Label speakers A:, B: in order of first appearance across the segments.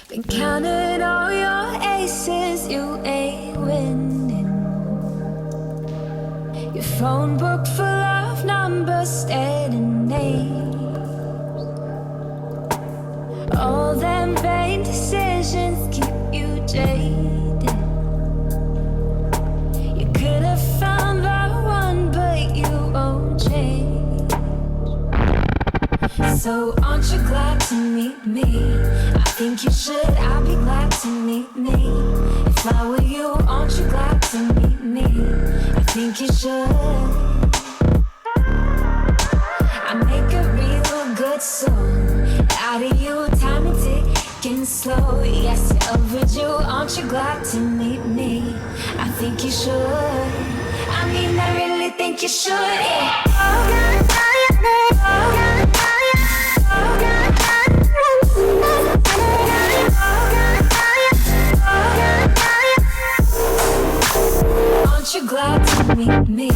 A: Been counting all your aces, you ain't winning. Your phone book full of numbers, dead and names. All them vain decisions keep you jaded. You could have found the one, but you won't change. So aren't you glad to meet me? I think you should, I'd be glad to meet me. If I were you, aren't you glad to meet me? I think you should. I make a real good song out of you, time and ticking slow. Yes, you're overdue, aren't you glad to meet me? I think you should. I mean, I really think you should, yeah. Aren't you glad to meet me?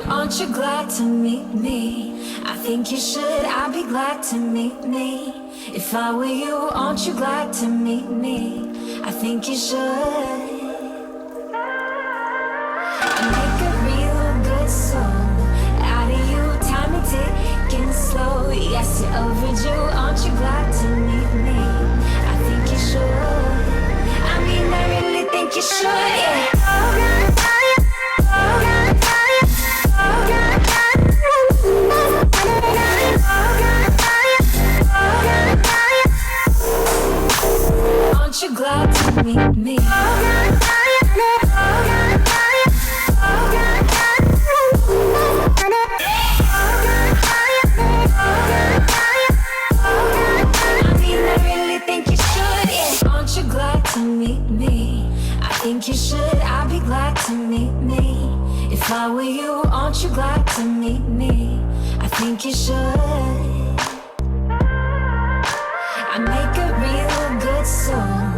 A: Aren't you glad to meet me? I think you should, I'd be glad to meet me. If I were you, aren't you glad to meet me? I think you should. I make a real good song out of you, time and ticking slow. Yes, you're overdue, aren't you glad to meet me? I think you should. I mean, I really think you should, yeah. Aren't you glad to meet me? I mean, I really think you should, yeah. Aren't you glad to meet me? I think you should, I'd be glad to meet me. If I were you, aren't you glad to meet me? I think you should. I make a real good song